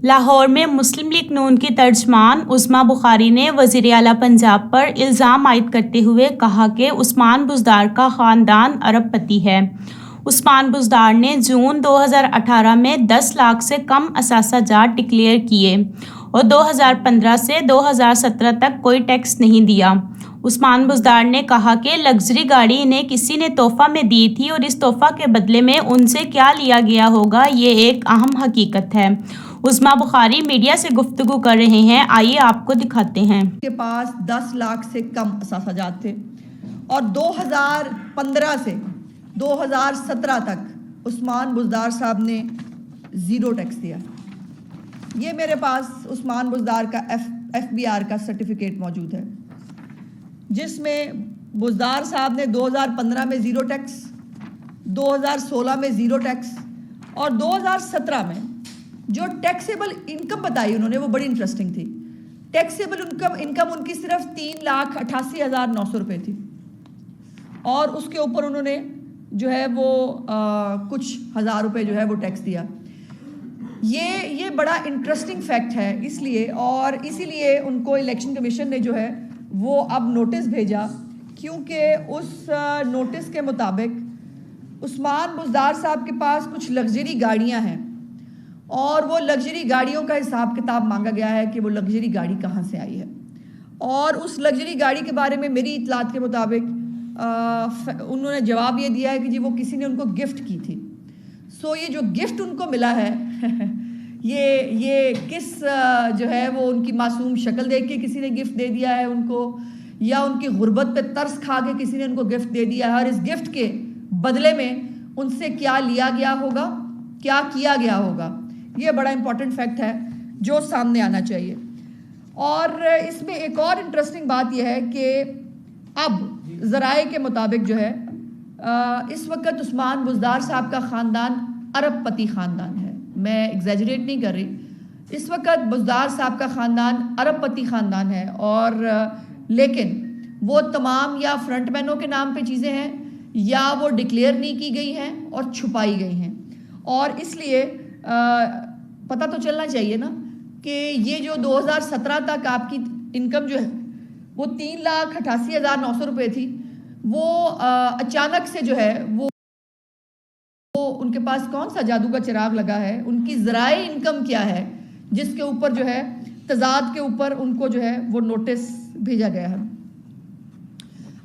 لاہور میں مسلم لیگ نون کی ترجمان عظمیٰ بخاری نے وزیر اعلیٰ پنجاب پر الزام عائد کرتے ہوئے کہا کہ عثمان بزدار کا خاندان ارب پتی ہے۔ عثمان بزدار نے جون 2018 میں 10 لاکھ سے کم اثاثہ جات ڈکلیئر کیے اور 2015 سے 2017 تک کوئی ٹیکس نہیں دیا۔ عثمان بزدار نے کہا کہ لگژری گاڑی انہیں کسی نے تحفہ میں دی تھی اور اس تحفہ کے بدلے میں ان سے کیا لیا گیا ہوگا یہ ایک اہم حقیقت ہے۔ عظمیٰ بخاری میڈیا سے گفتگو کر رہے ہیں، آئیے آپ کو دکھاتے ہیں۔ کے پاس 10 لاکھ سے کم اثاثہ جات تھے اور 2015 سے 2017 تک عثمان بزدار صاحب نے 0 ٹیکس دیا۔ یہ میرے پاس عثمان بزدار کا ایف بی آر کا سرٹیفکیٹ موجود ہے، جس میں بزدار صاحب نے 2015 میں 0 ٹیکس، 2016 میں 0 ٹیکس اور 2017 میں جو ٹیکسیبل انکم بتائی انہوں نے وہ بڑی انٹرسٹنگ تھی۔ ٹیکسیبل انکم ان کی صرف 3,88,900 روپے تھی اور اس کے اوپر انہوں نے جو ہے وہ کچھ ہزار روپے جو ہے وہ ٹیکس دیا۔ یہ بڑا انٹرسٹنگ فیکٹ ہے اس لیے، اور اسی لیے ان کو الیکشن کمیشن نے جو ہے وہ اب نوٹس بھیجا، کیونکہ اس نوٹس کے مطابق عثمان بزدار صاحب کے پاس کچھ لگژری گاڑیاں ہیں اور وہ لگژری گاڑیوں کا حساب کتاب مانگا گیا ہے کہ وہ لگژری گاڑی کہاں سے آئی ہے، اور اس لگژری گاڑی کے بارے میں میری اطلاعات کے مطابق انہوں نے جواب یہ دیا ہے کہ جی وہ کسی نے ان کو گفٹ کی تھی۔ یہ جو گفٹ ان کو ملا ہے یہ کس جو ہے وہ ان کی معصوم شکل دیکھ کے کسی نے گفٹ دے دیا ہے ان کو، یا ان کی غربت پہ ترس کھا کے کسی نے ان کو گفٹ دے دیا ہے، اور اس گفٹ کے بدلے میں ان سے کیا لیا گیا ہوگا، کیا کیا گیا ہوگا، یہ بڑا امپورٹنٹ فیکٹ ہے جو سامنے آنا چاہیے۔ اور اس میں ایک اور انٹرسٹنگ بات یہ ہے کہ اب ذرائع کے مطابق جو ہے اس وقت عثمان بزدار صاحب کا خاندان ارب پتی خاندان ہے، میں ایگزیجریٹ نہیں کر رہی، اس وقت بزدار صاحب کا خاندان ارب پتی خاندان ہے، اور لیکن وہ تمام یا فرنٹ مینوں کے نام پہ چیزیں ہیں یا وہ ڈکلیئر نہیں کی گئی ہیں اور چھپائی گئی ہیں، اور اس لیے پتہ تو چلنا چاہیے نا کہ یہ جو 2017 تک آپ کی انکم جو ہے وہ 3,88,900 روپے تھی، وہ اچانک سے جو ہے وہ ان کے پاس کون سا جادو کا چراغ لگا ہے، ان کی ذرائع انکم کیا ہے جس کے اوپر جو ہے تضاد کے اوپر ان کو جو ہے وہ نوٹس بھیجا گیا ہے۔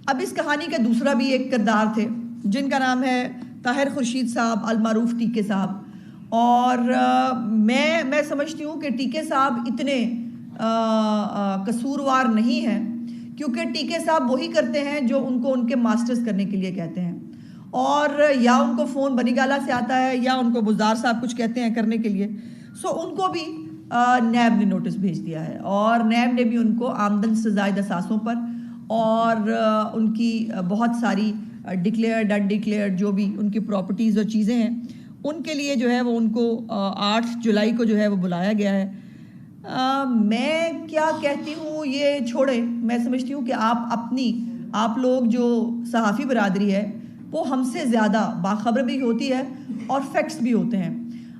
اب اس کہانی کا دوسرا بھی ایک کردار تھے جن کا نام ہے طاہر خورشید صاحب المعروف ٹیکے صاحب، اور میں سمجھتی ہوں کہ ٹیکے صاحب اتنے قصوروار نہیں ہیں، کیونکہ ٹیکے صاحب وہی کرتے ہیں جو ان کو ان کے ماسٹرز کرنے کے لیے کہتے ہیں، اور یا ان کو فون بنی گالا سے آتا ہے یا ان کو بزدار صاحب کچھ کہتے ہیں کرنے کے لیے، ان کو بھی نیب نے نوٹس بھیج دیا ہے، اور نیب نے بھی ان کو آمدن سے زائد اثاثوں پر اور ان کی بہت ساری ڈکلیئرڈ ان ڈکلیئرڈ جو بھی ان کی پراپرٹیز اور چیزیں ہیں ان کے لیے جو ہے وہ ان کو 8 جولائی کو جو ہے وہ بلایا گیا ہے۔ میں کیا کہتی ہوں یہ چھوڑیں، میں سمجھتی ہوں کہ آپ لوگ جو صحافی برادری ہے وہ ہم سے زیادہ باخبر بھی ہوتی ہے اور فیکٹس بھی ہوتے ہیں۔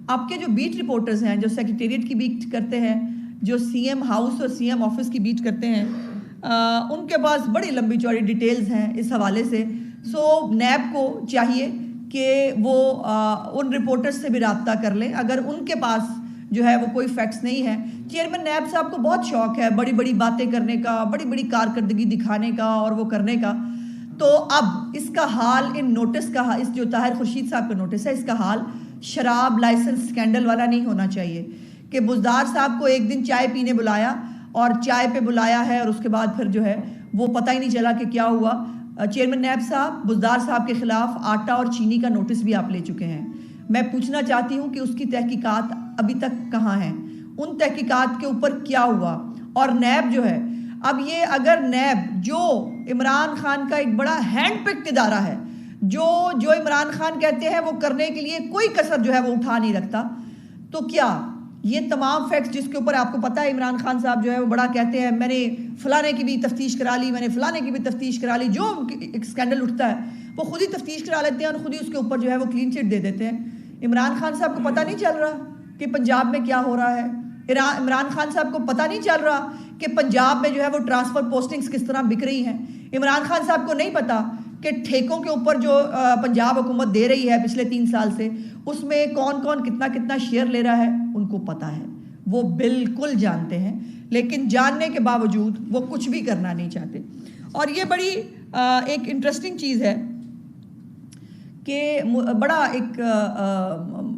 آپ کے جو بیٹ رپورٹرز ہیں، جو سیکریٹریٹ کی بیٹ کرتے ہیں، جو سی ایم ہاؤس اور سی ایم آفس کی بیٹ کرتے ہیں، ان کے پاس بڑی لمبی چوڑی ڈیٹیلز ہیں اس حوالے سے۔ نیب کو چاہیے کہ وہ ان رپورٹرز سے بھی رابطہ کر لیں اگر ان کے پاس جو ہے وہ کوئی فیکٹس نہیں ہے۔ چیئرمین نیب صاحب کو بہت شوق ہے بڑی بڑی باتیں کرنے کا، بڑی بڑی کارکردگی دکھانے کا اور وہ کرنے کا، تو اب اس کا حال ان نوٹس کا، اس جو طاہر خورشید صاحب کا نوٹس ہے، اس کا حال شراب لائسنس سکینڈل والا نہیں ہونا چاہیے کہ بزدار صاحب کو ایک دن چائے پینے بلایا اور چائے پہ بلایا ہے اور اس کے بعد پھر جو ہے وہ پتہ ہی نہیں چلا کہ کیا ہوا۔ چیئرمین نیب صاحب بزدار صاحب کے خلاف آٹا اور چینی کا نوٹس بھی آپ لے چکے ہیں۔ میں پوچھنا چاہتی ہوں کہ اس کی تحقیقات ابھی تک کہاں ہیں، ان تحقیقات کے اوپر کیا ہوا، اور نیب جو ہے اب یہ اگر نیب جو عمران خان کا ایک بڑا ہینڈ پکڈ ادارہ ہے، جو عمران خان کہتے ہیں وہ کرنے کے لیے کوئی کسر جو ہے وہ اٹھا نہیں رکھتا، تو کیا یہ تمام فیکٹس جس کے اوپر آپ کو پتہ ہے عمران خان صاحب جو ہے وہ بڑا کہتے ہیں میں نے فلانے کی بھی تفتیش کرا لی، میں نے فلانے کی بھی تفتیش کرا لی، جو ایک اسکینڈل اٹھتا ہے وہ خود ہی تفتیش کرا لیتے ہیں اور خود ہی اس کے اوپر جو ہے وہ کلین چٹ دے دیتے ہیں۔ عمران خان صاحب کو پتہ نہیں چل رہا کہ پنجاب میں کیا ہو رہا ہے، عمران خان صاحب کو پتہ نہیں چل رہا کہ پنجاب میں جو ہے وہ ٹرانسفر پوسٹنگز کس طرح بک رہی ہیں؟ عمران خان صاحب کو نہیں پتہ کہ ٹھیکوں کے اوپر جو پنجاب حکومت دے رہی ہے پچھلے 3 سال سے اس میں کون کون کتنا شیئر لے رہا ہے؟ ان کو پتہ ہے، وہ بالکل جانتے ہیں، لیکن جاننے کے باوجود وہ کچھ بھی کرنا نہیں چاہتے۔ اور یہ بڑی ایک انٹرسٹنگ چیز ہے کہ بڑا ایک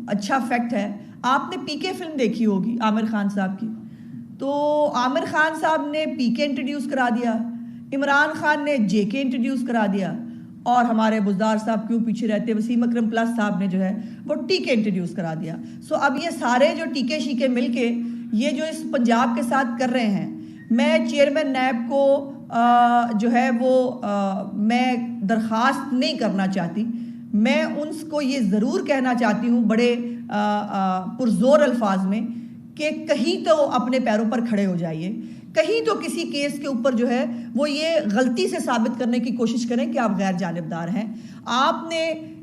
اچھا فیکٹ ہے، آپ نے پی کے فلم دیکھی ہوگی عامر خان صاحب کی، تو عامر خان صاحب نے پی کے انٹروڈیوس کرا دیا، عمران خان نے جے کے انٹروڈیوس کرا دیا، اور ہمارے بزدار صاحب کیوں پیچھے رہتے، وسیم اکرم پلس صاحب نے جو ہے وہ ٹی کے انٹروڈیوس کرا دیا۔ سو اب یہ سارے جو ٹیکے شیکے مل کے یہ جو اس پنجاب کے ساتھ کر رہے ہیں، میں چیئرمین نیب کو جو ہے وہ میں درخواست نہیں کرنا چاہتی، میں ان کو یہ ضرور کہنا چاہتی ہوں بڑے پرزور الفاظ میں کہ کہیں تو اپنے پیروں پر کھڑے ہو جائیے، کہیں تو کسی کیس کے اوپر جو ہے وہ یہ غلطی سے ثابت کرنے کی کوشش کریں کہ آپ غیر جانبدار ہیں۔ آپ نے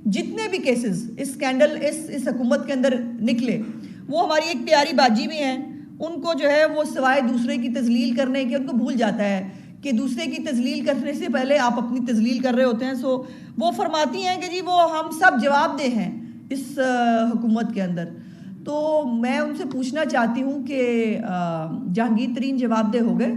جتنے بھی کیسز اس اسکینڈل اس حکومت کے اندر نکلے، وہ ہماری ایک پیاری باجی بھی ہیں، ان کو جو ہے وہ سوائے دوسرے کی تذلیل کرنے کے ان کو بھول جاتا ہے کہ دوسرے کی تذلیل کرنے سے پہلے آپ اپنی تذلیل کر رہے ہوتے ہیں۔ سو وہ فرماتی ہیں کہ جی وہ ہم سب جواب دہ ہیں اس حکومت کے اندر۔ تو میں ان سے پوچھنا چاہتی ہوں کہ جہانگیر ترین جواب دہ ہو گئے،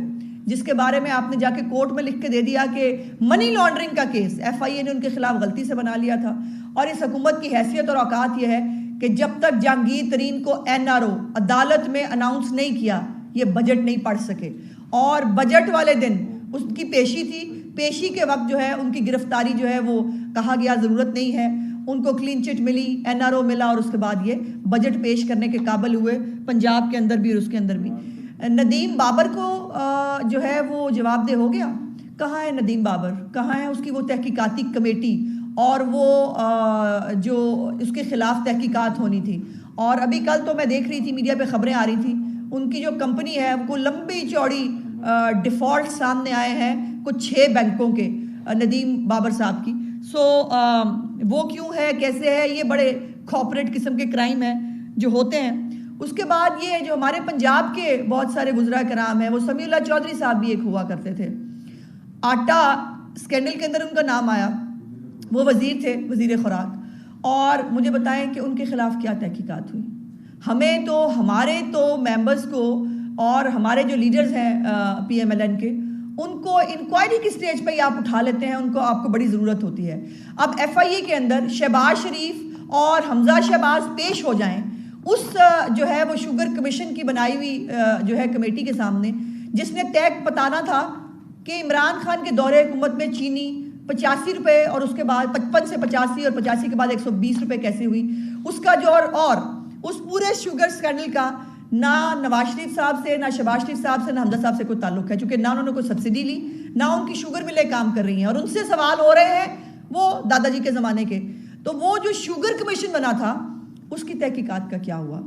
جس کے بارے میں آپ نے جا کے کورٹ میں لکھ کے دے دیا کہ منی لانڈرنگ کا کیس ایف آئی اے نے ان کے خلاف غلطی سے بنا لیا تھا، اور اس حکومت کی حیثیت اور اوقات یہ ہے کہ جب تک جہانگیر ترین کو این آر او عدالت میں اناؤنس نہیں کیا یہ بجٹ نہیں پڑھ سکے، اور بجٹ والے دن اس کی پیشی تھی، پیشی کے وقت جو ہے ان کی گرفتاری جو ہے وہ کہا گیا ضرورت نہیں ہے، ان کو کلین چٹ ملی، این آر او ملا، اور اس کے بعد یہ بجٹ پیش کرنے کے قابل ہوئے، پنجاب کے اندر بھی اور اس کے اندر بھی۔ ندیم بابر کو جو ہے وہ جواب دہ ہو گیا، کہاں ہے ندیم بابر؟ کہاں ہے اس کی وہ تحقیقاتی کمیٹی اور وہ جو اس کے خلاف تحقیقات ہونی تھی؟ اور ابھی کل تو میں دیکھ رہی تھی میڈیا پہ خبریں آ رہی تھیں، ان کی جو کمپنی ہے وہ لمبی چوڑی ڈیفالٹ سامنے آئے ہیں کچھ 6 بینکوں کے ندیم بابر صاحب کی۔ سو وہ کیوں ہے، کیسے ہے، یہ بڑے کارپوریٹ قسم کے کرائم ہیں جو ہوتے ہیں۔ اس کے بعد یہ جو ہمارے پنجاب کے بہت سارے وزراء کرام ہیں، وہ سمیع اللہ چودھری صاحب بھی ایک ہوا کرتے تھے، آٹا اسکینڈل کے اندر ان کا نام آیا، وہ وزیر تھے، وزیر خوراک، اور مجھے بتائیں کہ ان کے خلاف کیا تحقیقات ہوئی؟ ہمیں تو ہمارے تو ممبرز کو اور ہمارے جو لیڈرز ہیں پی ایم ایل این کے، ان کو انکوائری کی سٹیج پہ ہی آپ اٹھا لیتے ہیں، ان کو آپ کو بڑی ضرورت ہوتی ہے۔ اب ایف آئی اے کے اندر شہباز شریف اور حمزہ شہباز پیش ہو جائیں اس جو ہے وہ شوگر کمیشن کی بنائی ہوئی جو ہے کمیٹی کے سامنے، جس نے طے بتانا تھا کہ عمران خان کے دور حکومت میں چینی 85 روپے اور اس کے بعد 55 سے 85 اور 85 کے بعد 120 روپے کیسے ہوئی، اس کا جو اور اس پورے شوگر اسکینڈل کا نہ نواز شریف صاحب سے، نہ شہباز شریف صاحب سے، نہ حمزہ صاحب سے کوئی تعلق ہے، چونکہ نہ انہوں نے کوئی سبسڈی لی، نہ ان کی شوگر ملیں کام کر رہی ہیں، اور ان سے سوال ہو رہے ہیں وہ دادا جی کے زمانے کے۔ تو وہ جو شوگر کمیشن بنا تھا اس کی تحقیقات کا کیا ہوا؟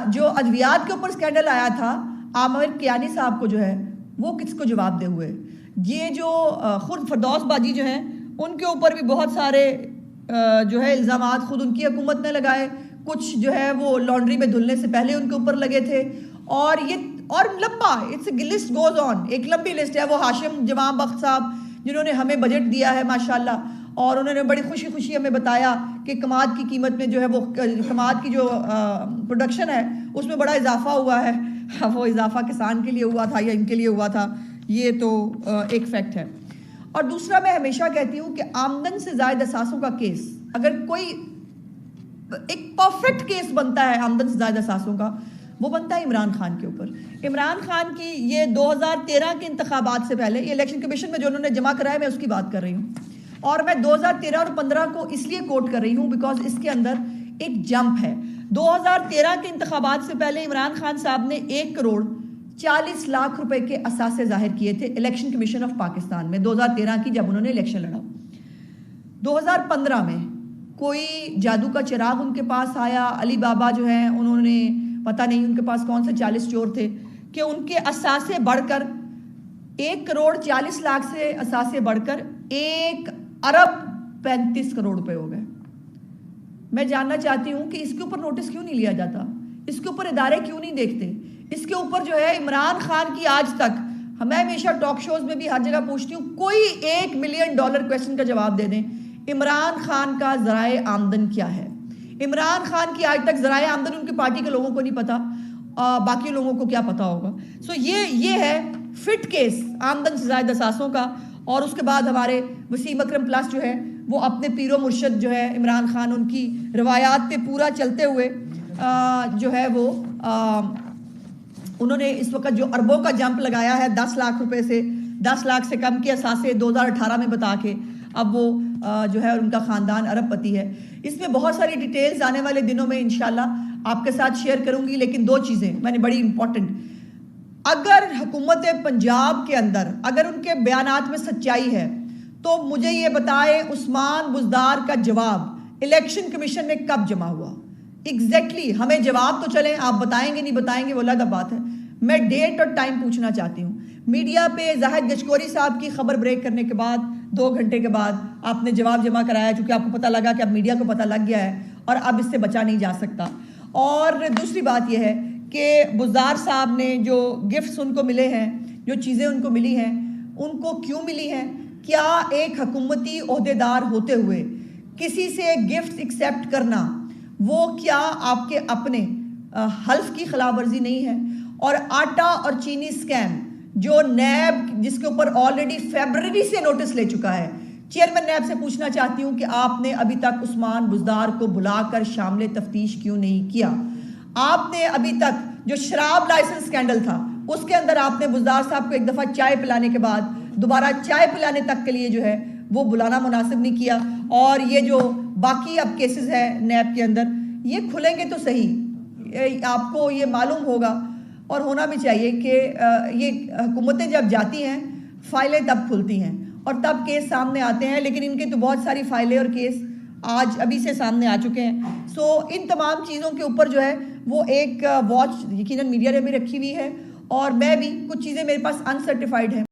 جو ادویات کے اوپر اسکینڈل آیا تھا، عامر کیانی صاحب کو جو ہے وہ کس کو جواب دہ ہوئے؟ یہ جو خود فردوس باجی جو ہیں ان کے اوپر بھی بہت سارے جو ہے الزامات خود ان کی حکومت نے لگائے، کچھ جو ہے وہ لانڈری میں دھلنے سے پہلے ان کے اوپر لگے تھے، اور یہ اور لمبا لسٹ گوز آن، ایک لمبی لسٹ ہے۔ وہ ہاشم جوان بخت صاحب جنہوں نے ہمیں بجٹ دیا ہے ماشاءاللہ، اور انہوں نے بڑی خوشی خوشی ہمیں بتایا کہ کماد کی قیمت میں جو ہے وہ کماد کی جو پروڈکشن ہے اس میں بڑا اضافہ ہوا ہے۔ وہ اضافہ کسان کے لیے ہوا تھا یا ان کے لیے ہوا تھا، یہ تو ایک فیکٹ ہے۔ اور دوسرا میں ہمیشہ کہتی ہوں کہ آمدن سے زائد اثاثوں کا کیس، اگر کوئی ایک پرفیکٹ کیس بنتا ہے آمدن سے زائد اثاثوں کا، وہ بنتا ہے عمران خان کے اوپر۔ عمران خان کی یہ 2013 کے انتخابات سے پہلے، یہ الیکشن کمیشن میں جو انہوں نے جمع کرایا، میں اس کی بات کر رہی ہوں، اور میں 2013 اور 15 کو اس لیے کوٹ کر رہی ہوں بیکاز اس کے اندر ایک جمپ ہے۔ 2013 کے انتخابات سے پہلے عمران خان صاحب نے 1 کروڑ 40 لاکھ روپے کے اثاثے ظاہر کیے تھے الیکشن کمیشن آف پاکستان میں، 2013 کی جب انہوں نے الیکشن لڑا۔ 2015 میں کوئی جادو کا چراغ ان کے پاس آیا، علی بابا جو ہیں انہوں نے پتہ نہیں ان کے پاس کون سے 40 چور تھے کہ ان کے اثاثے بڑھ کر 1 کروڑ 40 لاکھ سے اثاثے بڑھ کر 1 ارب 35 کروڑ روپے ہو گئے۔ میں جاننا چاہتی ہوں کہ اس کے اوپر نوٹس کیوں نہیں لیا جاتا؟ اس کے اوپر ادارے کیوں نہیں دیکھتے؟ اس کے اوپر جو ہے عمران خان کی آج تک، میں ہمیشہ ٹاک شوز میں بھی ہر جگہ پوچھتی ہوں، کوئی $1 ملین کویسچن کا جواب دے دیں، عمران خان کا ذرائع آمدن کیا ہے؟ عمران خان کی آج تک ذرائع آمدن ان کی پارٹی کے لوگوں کو نہیں پتا، باقی لوگوں کو کیا پتا ہوگا؟ سو یہ ہے فٹ کیس آمدن سے زائد اثاثوں کا۔ اور اس کے بعد ہمارے وسیم اکرم پلس جو ہے وہ اپنے پیر و مرشد جو ہے عمران خان، ان کی روایات پہ پورا چلتے ہوئے جو ہے وہ انہوں نے اس وقت جو اربوں کا جمپ لگایا ہے 10 لاکھ روپے سے 10 لاکھ سے کم کے اثاثے 2018 میں بتا کے، اب وہ جو ہے ان کا خاندان ارب پتی ہے۔ اس میں بہت ساری ڈیٹیلز آنے والے دنوں میں انشاءاللہ آپ کے ساتھ شیئر کروں گی، لیکن 2 چیزیں میں نے بڑی امپورٹنٹ، اگر حکومت پنجاب کے اندر اگر ان کے بیانات میں سچائی ہے تو مجھے یہ بتائیں عثمان بزدار کا جواب الیکشن کمیشن میں کب جمع ہوا؟ ایگزیکٹلی ہمیں جواب تو چلیں، آپ بتائیں گے نہیں بتائیں گے وہ الگ بات ہے، میں ڈیٹ اور ٹائم پوچھنا چاہتی ہوں۔ میڈیا پہ زاہد گجکوری صاحب کی خبر بریک کرنے کے بعد 2 گھنٹے کے بعد آپ نے جواب جمع کرایا، چونکہ آپ کو پتہ لگا کہ اب میڈیا کو پتہ لگ گیا ہے اور اب اس سے بچا نہیں جا سکتا۔ اور دوسری بات یہ ہے کہ بزدار صاحب نے جو گفٹس ان کو ملے ہیں، جو چیزیں ان کو ملی ہیں، ان کو کیوں ملی ہیں؟ کیا ایک حکومتی عہدیدار ہوتے ہوئے کسی سے گفٹس ایکسیپٹ کرنا وہ کیا آپ کے اپنے حلف کی خلاف ورزی نہیں ہے؟ اور آٹا اور چینی سکیم جو نیب جس کے اوپر آلریڈی فیبرری سے نوٹس لے چکا ہے، چیئرمین نیب سے پوچھنا چاہتی ہوں کہ آپ نے ابھی تک عثمان بزدار کو بلا کر شامل تفتیش کیوں نہیں کیا؟ آپ نے ابھی تک جو شراب لائسنس سکینڈل تھا اس کے اندر آپ نے بزدار صاحب کو ایک دفعہ چائے پلانے کے بعد دوبارہ چائے پلانے تک کے لیے جو ہے وہ بلانا مناسب نہیں کیا۔ اور یہ جو باقی اب کیسز ہے نیب کے اندر، یہ کھلیں گے تو صحیح، آپ کو یہ معلوم ہوگا اور ہونا بھی چاہیے کہ یہ حکومتیں جب جاتی ہیں فائلیں تب کھلتی ہیں اور تب کیس سامنے آتے ہیں، لیکن ان کے تو بہت ساری فائلیں اور کیس آج ابھی سے سامنے آ چکے ہیں۔ سو ان تمام چیزوں کے اوپر جو ہے وہ ایک واچ یقیناً میڈیا نے بھی رکھی ہوئی ہے، اور میں بھی کچھ چیزیں میرے پاس انسرٹیفائڈ ہیں۔